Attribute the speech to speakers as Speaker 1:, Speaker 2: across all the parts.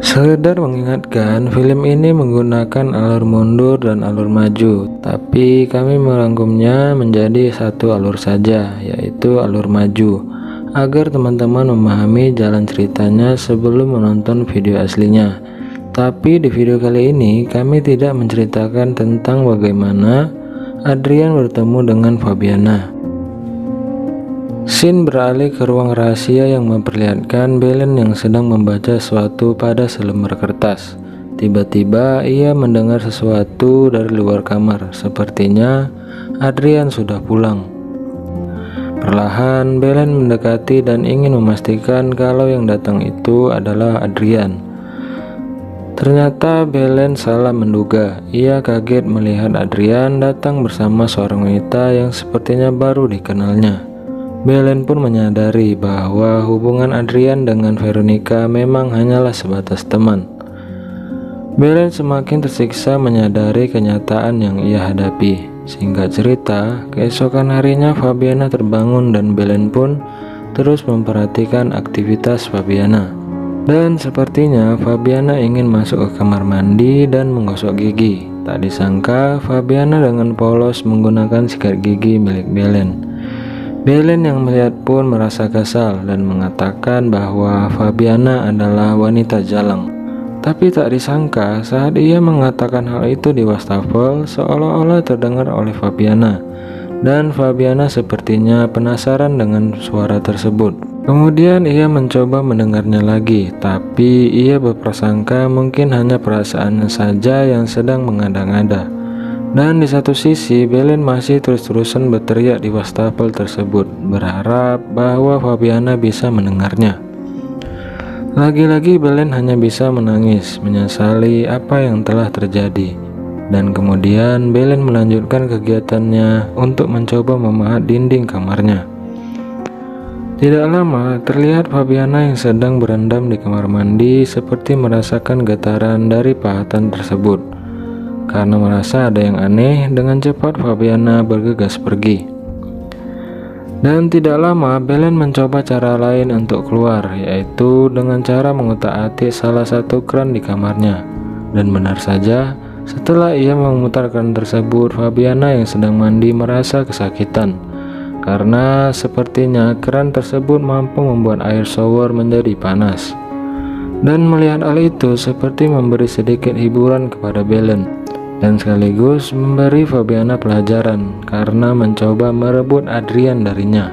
Speaker 1: Sekedar mengingatkan, film ini menggunakan alur mundur dan alur maju, tapi kami merangkumnya menjadi satu alur saja, yaitu alur maju, agar teman-teman memahami jalan ceritanya sebelum menonton video aslinya. Tapi di video kali ini, kami tidak menceritakan tentang bagaimana Adrian bertemu dengan Fabiana. Scene beralih ke ruang rahasia yang memperlihatkan Belen yang sedang membaca sesuatu pada selembar kertas. Tiba-tiba ia mendengar sesuatu dari luar kamar. Sepertinya Adrian sudah pulang. Perlahan Belen mendekati dan ingin memastikan kalau yang datang itu adalah Adrian. Ternyata Belen salah menduga. Ia kaget melihat Adrian datang bersama seorang wanita yang sepertinya baru dikenalnya. Belen pun menyadari bahwa hubungan Adrian dengan Veronica memang hanyalah sebatas teman. Belen semakin tersiksa menyadari kenyataan yang ia hadapi. Singkat cerita, keesokan harinya Fabiana terbangun dan Belen pun terus memperhatikan aktivitas Fabiana. Dan sepertinya Fabiana ingin masuk ke kamar mandi dan menggosok gigi. Tak disangka Fabiana dengan polos menggunakan sikat gigi milik Belen. Belen yang melihat pun merasa kesal dan mengatakan bahwa Fabiana adalah wanita jalang. Tapi tak disangka saat ia mengatakan hal itu di wastafel seolah-olah terdengar oleh Fabiana. Dan Fabiana sepertinya penasaran dengan suara tersebut. Kemudian ia mencoba mendengarnya lagi, tapi ia berprasangka mungkin hanya perasaannya saja yang sedang mengada-ngada. Dan di satu sisi, Belen masih terus-terusan berteriak di wastafel tersebut, berharap bahwa Fabiana bisa mendengarnya. Lagi-lagi Belen hanya bisa menangis, menyesali apa yang telah terjadi. Dan kemudian Belen melanjutkan kegiatannya untuk mencoba memahat dinding kamarnya. Tidak lama, terlihat Fabiana yang sedang berendam di kamar mandi seperti merasakan getaran dari pahatan tersebut. Karena merasa ada yang aneh, dengan cepat Fabiana bergegas pergi. Dan tidak lama Belen mencoba cara lain untuk keluar, yaitu dengan cara mengutak-atik salah satu keran di kamarnya. Dan benar saja, setelah ia memutar keran tersebut, Fabiana yang sedang mandi merasa kesakitan. Karena sepertinya keran tersebut mampu membuat air shower menjadi panas. Dan melihat hal itu seperti memberi sedikit hiburan kepada Belen. Dan sekaligus memberi Fabiana pelajaran karena mencoba merebut Adrian darinya.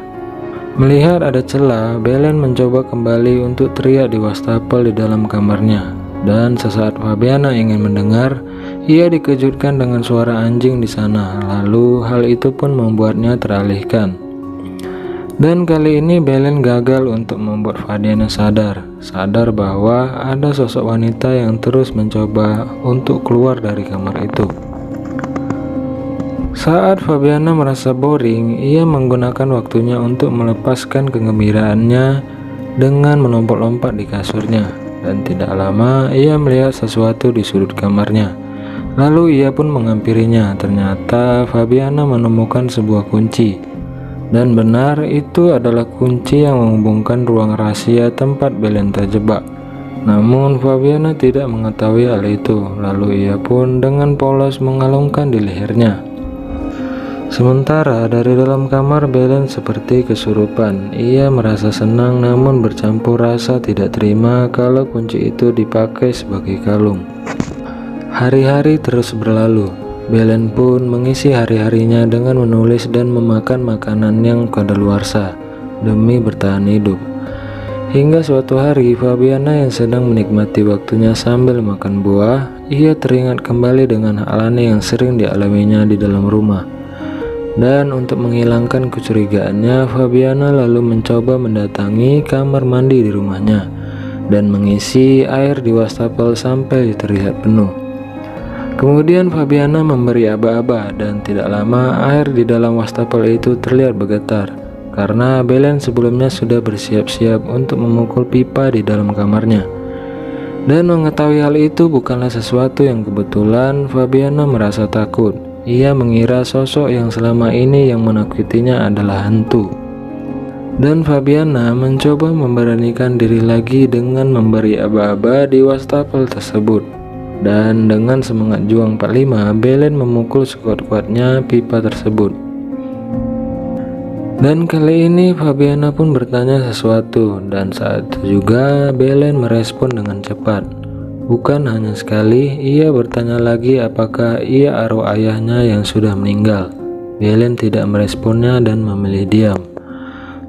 Speaker 1: Melihat ada celah, Belen mencoba kembali untuk teriak di wastafel di dalam kamarnya. Dan sesaat Fabiana ingin mendengar, ia dikejutkan dengan suara anjing di sana. Lalu hal itu pun membuatnya teralihkan. Dan kali ini Belen gagal untuk membuat Fabiana sadar bahwa ada sosok wanita yang terus mencoba untuk keluar dari kamar itu. Saat Fabiana merasa boring, ia menggunakan waktunya untuk melepaskan kegembiraannya dengan melompat-lompat di kasurnya. Dan tidak lama ia melihat sesuatu di sudut kamarnya. Lalu ia pun menghampirinya. Ternyata Fabiana menemukan sebuah kunci. Dan benar, itu adalah kunci yang menghubungkan ruang rahasia tempat Belen terjebak. Namun Fabiana tidak mengetahui hal itu. Lalu ia pun dengan polos mengalungkan di lehernya. Sementara dari dalam kamar Belen seperti kesurupan. Ia merasa senang namun bercampur rasa tidak terima kalau kunci itu dipakai sebagai kalung. Hari-hari terus berlalu. Belen pun mengisi hari-harinya dengan menulis dan memakan makanan yang kadaluarsa demi bertahan hidup. Hingga suatu hari Fabiana yang sedang menikmati waktunya sambil makan buah, ia teringat kembali dengan hal aneh yang sering dialaminya di dalam rumah. Dan untuk menghilangkan kecurigaannya, Fabiana lalu mencoba mendatangi kamar mandi di rumahnya dan mengisi air di wastafel sampai terlihat penuh. Kemudian Fabiana memberi aba-aba dan tidak lama air di dalam wastafel itu terlihat bergetar karena Belen sebelumnya sudah bersiap-siap untuk memukul pipa di dalam kamarnya. Dan mengetahui hal itu bukanlah sesuatu yang kebetulan, Fabiana merasa takut. Ia mengira sosok yang selama ini yang menakutinya adalah hantu. Dan Fabiana mencoba memberanikan diri lagi dengan memberi aba-aba di wastafel tersebut. Dan dengan semangat juang 45, Belen memukul sekuat-kuatnya pipa tersebut. Dan kali ini Fabiana pun bertanya sesuatu, dan saat itu juga Belen merespon dengan cepat. Bukan hanya sekali, ia bertanya lagi apakah ia arwah ayahnya yang sudah meninggal. Belen tidak meresponnya dan memilih diam.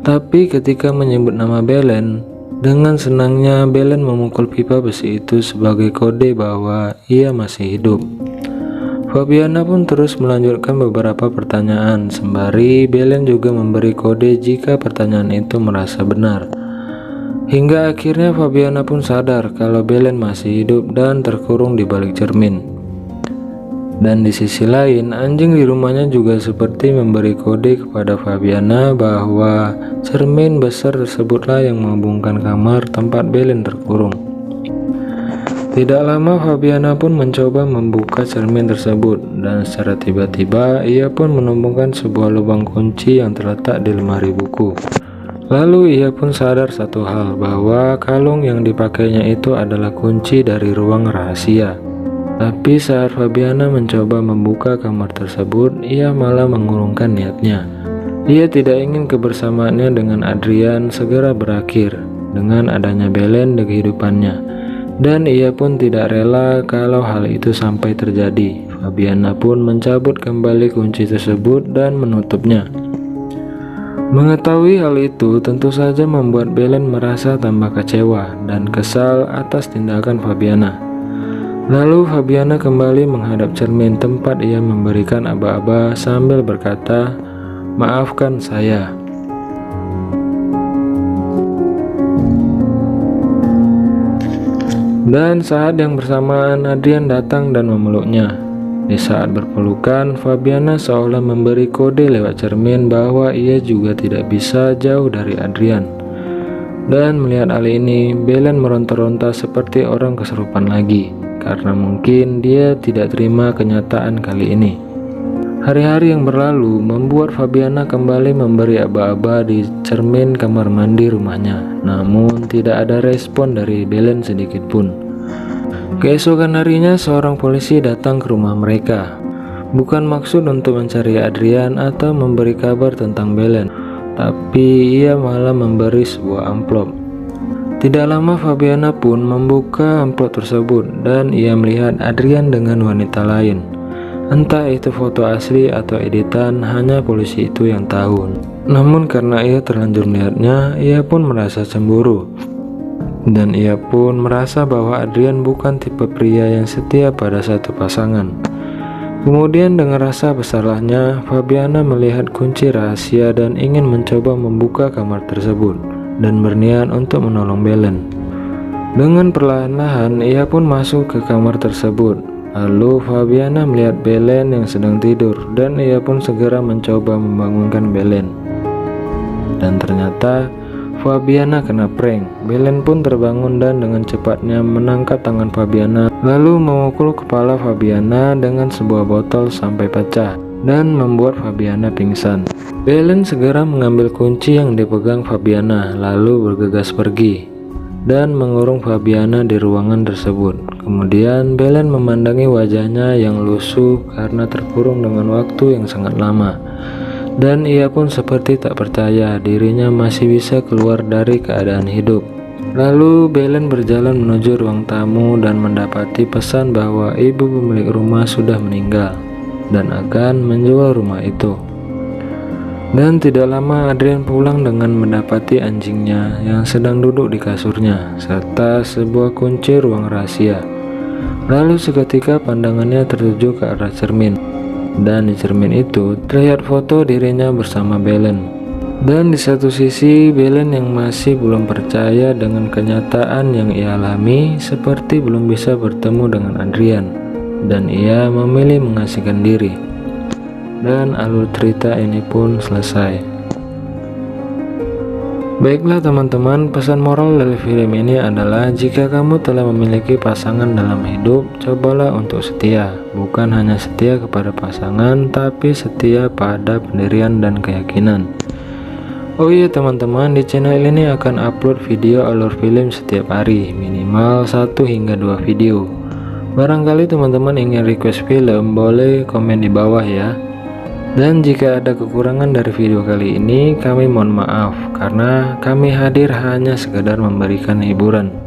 Speaker 1: Tapi ketika menyebut nama Belen, dengan senangnya Belen memukul pipa besi itu sebagai kode bahwa ia masih hidup. Fabiana pun terus melanjutkan beberapa pertanyaan, sembari Belen juga memberi kode jika pertanyaan itu merasa benar. Hingga akhirnya Fabiana pun sadar kalau Belen masih hidup dan terkurung di balik cermin. Dan di sisi lain, anjing di rumahnya juga seperti memberi kode kepada Fabiana bahwa cermin besar tersebutlah yang menghubungkan kamar tempat Belen terkurung. Tidak lama Fabiana pun mencoba membuka cermin tersebut, dan secara tiba-tiba ia pun menemukan sebuah lubang kunci yang terletak di lemari buku. Lalu ia pun sadar satu hal, bahwa kalung yang dipakainya itu adalah kunci dari ruang rahasia. Tapi saat Fabiana mencoba membuka kamar tersebut, ia malah mengurungkan niatnya. Ia tidak ingin kebersamaannya dengan Adrian segera berakhir dengan adanya Belen di kehidupannya. Dan ia pun tidak rela kalau hal itu sampai terjadi. Fabiana pun mencabut kembali kunci tersebut dan menutupnya. Mengetahui hal itu tentu saja membuat Belen merasa tambah kecewa dan kesal atas tindakan Fabiana. Lalu Fabiana kembali menghadap cermin tempat ia memberikan aba-aba sambil berkata, "Maafkan saya." Dan saat yang bersamaan Adrian datang dan memeluknya. Di saat berpelukan, Fabiana seolah memberi kode lewat cermin bahwa ia juga tidak bisa jauh dari Adrian. Dan melihat hal ini, Belen meronta-ronta seperti orang kesurupan lagi, karena mungkin dia tidak terima kenyataan kali ini. Hari-hari yang berlalu membuat Fabiana kembali memberi aba-aba di cermin kamar mandi rumahnya, namun tidak ada respon dari Belen sedikit pun. Keesokan harinya seorang polisi datang ke rumah mereka, bukan maksud untuk mencari Adrian atau memberi kabar tentang Belen, tapi ia malah memberi sebuah amplop. Tidak lama Fabiana pun membuka amplop tersebut dan ia melihat Adrian dengan wanita lain. Entah itu foto asli atau editan, hanya polisi itu yang tahu. Namun karena ia terlanjur melihatnya, ia pun merasa cemburu. Dan ia pun merasa bahwa Adrian bukan tipe pria yang setia pada satu pasangan. Kemudian dengan rasa bersalahnya, Fabiana melihat kunci rahasia dan ingin mencoba membuka kamar tersebut dan berniat untuk menolong Belen. Dengan perlahan-lahan ia pun masuk ke kamar tersebut. Lalu Fabiana melihat Belen yang sedang tidur dan ia pun segera mencoba membangunkan Belen. Dan ternyata Fabiana kena prank. Belen pun terbangun dan dengan cepatnya menangkap tangan Fabiana lalu memukul kepala Fabiana dengan sebuah botol sampai pecah dan membuat Fabiana pingsan. Belen segera mengambil kunci yang dipegang Fabiana lalu bergegas pergi dan mengurung Fabiana di ruangan tersebut. Kemudian Belen memandangi wajahnya yang lusuh karena terkurung dengan waktu yang sangat lama. Dan ia pun seperti tak percaya dirinya masih bisa keluar dari keadaan hidup. Lalu Belen berjalan menuju ruang tamu dan mendapati pesan bahwa ibu pemilik rumah sudah meninggal dan akan menjual rumah itu. Dan tidak lama Adrian pulang dengan mendapati anjingnya yang sedang duduk di kasurnya serta sebuah kunci ruang rahasia. Lalu seketika pandangannya tertuju ke arah cermin, dan di cermin itu terlihat foto dirinya bersama Belen. Dan di satu sisi Belen yang masih belum percaya dengan kenyataan yang ia alami, seperti belum bisa bertemu dengan Adrian, dan ia memilih mengasingkan diri. Dan alur cerita ini pun selesai. Baiklah teman-teman, pesan moral dari film ini adalah jika kamu telah memiliki pasangan dalam hidup, cobalah untuk setia. Bukan hanya setia kepada pasangan, tapi setia pada pendirian dan keyakinan. Oh iya teman-teman, di channel ini akan upload video alur film setiap hari, minimal 1 hingga 2 video. Barangkali teman-teman ingin request film, boleh komen di bawah ya. Dan jika ada kekurangan dari video kali ini, kami mohon maaf karena kami hadir hanya sekedar memberikan hiburan.